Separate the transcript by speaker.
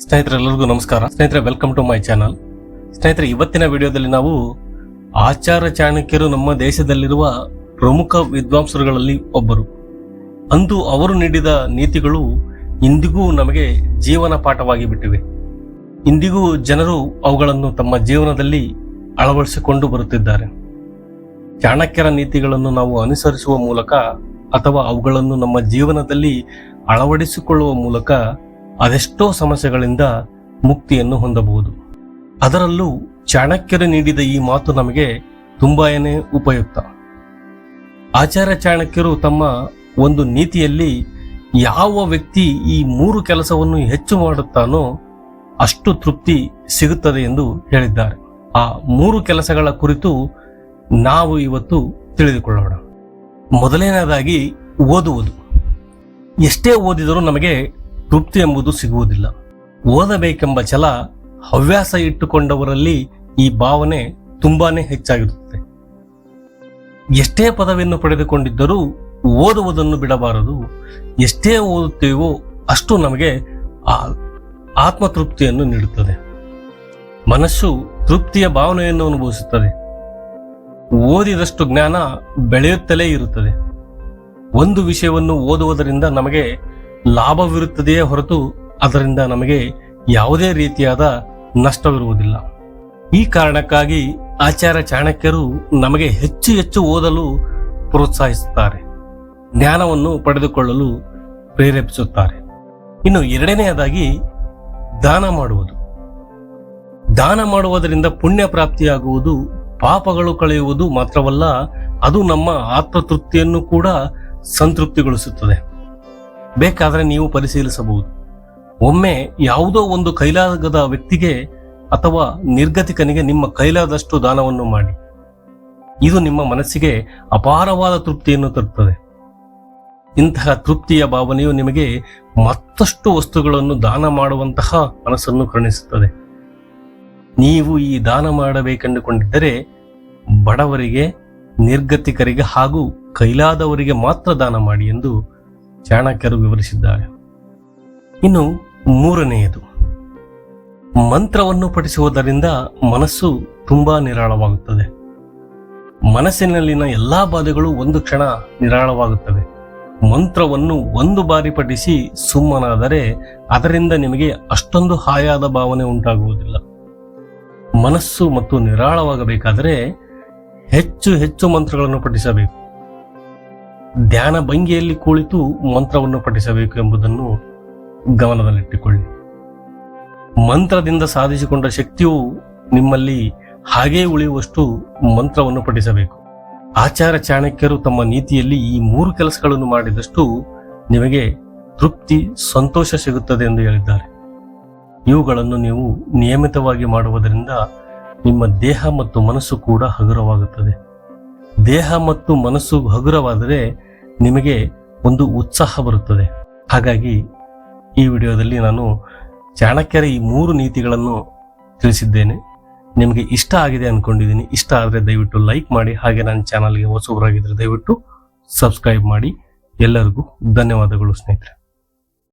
Speaker 1: ಸ್ನೇಹಿತರೆಲ್ಲರಿಗೂ ನಮಸ್ಕಾರ. ಸ್ನೇಹಿತರೆ, welcome to my channel. ಸ್ನೇಹಿತರೆ, ಇವತ್ತಿನ ವಿಡಿಯೋದಲ್ಲಿ ನಾವು ಆಚಾರ್ಯ ಚಾಣಕ್ಯರು ನಮ್ಮ ದೇಶದಲ್ಲಿರುವ ಪ್ರಮುಖ ವಿದ್ವಾಂಸರುಗಳಲ್ಲಿ ಒಬ್ಬರು. ಅಂದು ಅವರು ನೀಡಿದ ನೀತಿಗಳು ಇಂದಿಗೂ ನಮಗೆ ಜೀವನ ಪಾಠವಾಗಿ ಬಿಟ್ಟಿವೆ. ಇಂದಿಗೂ ಜನರು ಅವುಗಳನ್ನು ತಮ್ಮ ಜೀವನದಲ್ಲಿ ಅಳವಡಿಸಿಕೊಂಡು ಬರುತ್ತಿದ್ದಾರೆ. ಚಾಣಕ್ಯರ ನೀತಿಗಳನ್ನು ನಾವು ಅನುಸರಿಸುವ ಮೂಲಕ ಅಥವಾ ಅವುಗಳನ್ನು ನಮ್ಮ ಜೀವನದಲ್ಲಿ ಅಳವಡಿಸಿಕೊಳ್ಳುವ ಮೂಲಕ ಅದೆಷ್ಟೋ ಸಮಸ್ಯೆಗಳಿಂದ ಮುಕ್ತಿಯನ್ನು ಹೊಂದಬಹುದು. ಅದರಲ್ಲೂ ಚಾಣಕ್ಯರು ನೀಡಿದ ಈ ಮಾತು ನಮಗೆ ತುಂಬಾನೇ ಉಪಯುಕ್ತ. ಆಚಾರ್ಯ ಚಾಣಕ್ಯರು ತಮ್ಮ ಒಂದು ನೀತಿಯಲ್ಲಿ ಯಾವ ವ್ಯಕ್ತಿ ಈ 3 ಕೆಲಸವನ್ನು ಹೆಚ್ಚು ಮಾಡುತ್ತಾನೋ ಅಷ್ಟು ತೃಪ್ತಿ ಸಿಗುತ್ತದೆ ಎಂದು ಹೇಳಿದ್ದಾರೆ. ಆ 3 ಕೆಲಸಗಳ ಕುರಿತು ನಾವು ಇವತ್ತು ತಿಳಿದುಕೊಳ್ಳೋಣ. ಮೊದಲನೇದಾಗಿ ಓದುವುದು. ಎಷ್ಟೇ ಓದಿದರೂ ನಮಗೆ ತೃಪ್ತಿ ಎಂಬುದು ಸಿಗುವುದಿಲ್ಲ. ಓದಬೇಕೆಂಬ ಛಲ, ಹವ್ಯಾಸ ಇಟ್ಟುಕೊಂಡವರಲ್ಲಿ ಈ ಭಾವನೆ ತುಂಬಾನೇ ಹೆಚ್ಚಾಗಿರುತ್ತದೆ. ಎಷ್ಟೇ ಪದವಿಯನ್ನು ಪಡೆದುಕೊಂಡಿದ್ದರೂ ಓದುವುದನ್ನು ಬಿಡಬಾರದು. ಎಷ್ಟೇ ಓದುತ್ತೇವೋ ಅಷ್ಟು ನಮಗೆ ಆತ್ಮತೃಪ್ತಿಯನ್ನು ನೀಡುತ್ತದೆ. ಮನಸ್ಸು ತೃಪ್ತಿಯ ಭಾವನೆಯನ್ನು ಅನುಭವಿಸುತ್ತದೆ. ಓದಿದಷ್ಟು ಜ್ಞಾನ ಬೆಳೆಯುತ್ತಲೇ ಇರುತ್ತದೆ. ಒಂದು ವಿಷಯವನ್ನು ಓದುವುದರಿಂದ ನಮಗೆ ಲಾಭವಿರುತ್ತದೆಯೇ ಹೊರತು ಅದರಿಂದ ನಮಗೆ ಯಾವುದೇ ರೀತಿಯಾದ ನಷ್ಟವಿರುವುದಿಲ್ಲ. ಈ ಕಾರಣಕ್ಕಾಗಿ ಆಚಾರ್ಯ ಚಾಣಕ್ಯರು ನಮಗೆ ಹೆಚ್ಚು ಹೆಚ್ಚು ಓದಲು ಪ್ರೋತ್ಸಾಹಿಸುತ್ತಾರೆ, ಜ್ಞಾನವನ್ನು ಪಡೆದುಕೊಳ್ಳಲು ಪ್ರೇರೇಪಿಸುತ್ತಾರೆ. ಇನ್ನು ಎರಡನೆಯದಾಗಿ ದಾನ ಮಾಡುವುದು. ದಾನ ಮಾಡುವುದರಿಂದ ಪುಣ್ಯ ಪ್ರಾಪ್ತಿಯಾಗುವುದು, ಪಾಪಗಳು ಕಳೆಯುವುದು ಮಾತ್ರವಲ್ಲ, ಅದು ನಮ್ಮ ಆತ್ಮತೃಪ್ತಿಯನ್ನು ಕೂಡ ಸಂತೃಪ್ತಿಗೊಳಿಸುತ್ತದೆ. ಬೇಕಾದರೆ ನೀವು ಪರಿಶೀಲಿಸಬಹುದು. ಒಮ್ಮೆ ಯಾವುದೋ ಒಂದು ಕೈಲಾಗದ ವ್ಯಕ್ತಿಗೆ ಅಥವಾ ನಿರ್ಗತಿಕನಿಗೆ ನಿಮ್ಮ ಕೈಲಾದಷ್ಟು ದಾನವನ್ನು ಮಾಡಿ. ಇದು ನಿಮ್ಮ ಮನಸ್ಸಿಗೆ ಅಪಾರವಾದ ತೃಪ್ತಿಯನ್ನು ತರುತ್ತದೆ. ಇಂತಹ ತೃಪ್ತಿಯ ಭಾವನೆಯು ನಿಮಗೆ ಮತ್ತಷ್ಟು ವಸ್ತುಗಳನ್ನು ದಾನ ಮಾಡುವಂತಹ ಮನಸ್ಸನ್ನು ಕರುಣಿಸುತ್ತದೆ. ನೀವು ಈ ದಾನ ಮಾಡಬೇಕೆಂದುಕೊಂಡಿದ್ದರೆ ಬಡವರಿಗೆ, ನಿರ್ಗತಿಕರಿಗೆ ಹಾಗೂ ಕೈಲಾದವರಿಗೆ ಮಾತ್ರ ದಾನ ಮಾಡಿ ಎಂದು ಚಾಣಕ್ಯರು ವಿವರಿಸಿದ್ದಾರೆ. ಇನ್ನು ಮೂರನೆಯದು, ಮಂತ್ರವನ್ನು ಪಠಿಸುವುದರಿಂದ ಮನಸ್ಸು ತುಂಬಾ ನಿರಾಳವಾಗುತ್ತದೆ. ಮನಸ್ಸಿನಲ್ಲಿನ ಎಲ್ಲಾ ಬಾಧೆಗಳು ಒಂದು ಕ್ಷಣ ನಿರಾಳವಾಗುತ್ತವೆ. ಮಂತ್ರವನ್ನು 1 ಬಾರಿ ಪಠಿಸಿ ಸುಮ್ಮನಾದರೆ ಅದರಿಂದ ನಿಮಗೆ ಅಷ್ಟೊಂದು ಹಾಯಾದ ಭಾವನೆ ಉಂಟಾಗುವುದಿಲ್ಲ. ಮನಸ್ಸು ಮತ್ತು ನಿರಾಳವಾಗಬೇಕಾದರೆ ಹೆಚ್ಚು ಹೆಚ್ಚು ಮಂತ್ರಗಳನ್ನು ಪಠಿಸಬೇಕು. ಧ್ಯಾನ ಭಂಗಿಯಲ್ಲಿ ಕುಳಿತು ಮಂತ್ರವನ್ನು ಪಠಿಸಬೇಕು ಎಂಬುದನ್ನು ಗಮನದಲ್ಲಿಟ್ಟುಕೊಳ್ಳಿ. ಮಂತ್ರದಿಂದ ಸಾಧಿಸಿಕೊಂಡ ಶಕ್ತಿಯು ನಿಮ್ಮಲ್ಲಿ ಹಾಗೇ ಉಳಿಯುವಷ್ಟು ಮಂತ್ರವನ್ನು ಪಠಿಸಬೇಕು. ಆಚಾರ್ಯ ಚಾಣಕ್ಯರು ತಮ್ಮ ನೀತಿಯಲ್ಲಿ ಈ 3 ಕೆಲಸಗಳನ್ನು ಮಾಡಿದಷ್ಟು ನಿಮಗೆ ತೃಪ್ತಿ, ಸಂತೋಷ ಸಿಗುತ್ತದೆ ಎಂದು ಹೇಳಿದ್ದಾರೆ. ಇವುಗಳನ್ನು ನೀವು ನಿಯಮಿತವಾಗಿ ಮಾಡುವುದರಿಂದ ನಿಮ್ಮ ದೇಹ ಮತ್ತು ಮನಸ್ಸು ಕೂಡ ಹಗುರವಾಗುತ್ತದೆ. ದೇಹ ಮತ್ತು ಮನಸ್ಸು ಹಗುರವಾದರೆ ನಿಮಗೆ ಒಂದು ಉತ್ಸಾಹ ಬರುತ್ತದೆ. ಹಾಗಾಗಿ ಈ ವಿಡಿಯೋದಲ್ಲಿ ನಾನು ಚಾಣಕ್ಯರ ಈ 3 ನೀತಿಗಳನ್ನು ತಿಳಿಸಿದ್ದೇನೆ. ನಿಮಗೆ ಇಷ್ಟ ಆಗಿದೆ ಅನ್ಕೊಂಡಿದ್ದೀನಿ. ಇಷ್ಟ ಆದರೆ ದಯವಿಟ್ಟು ಲೈಕ್ ಮಾಡಿ. ಹಾಗೆ ನನ್ನ ಚಾನಲ್ಗೆ ಹೊಸಬರಾಗಿದ್ದರೆ ದಯವಿಟ್ಟು ಸಬ್ಸ್ಕ್ರೈಬ್ ಮಾಡಿ. ಎಲ್ಲರಿಗೂ ಧನ್ಯವಾದಗಳು ಸ್ನೇಹಿತರೆ.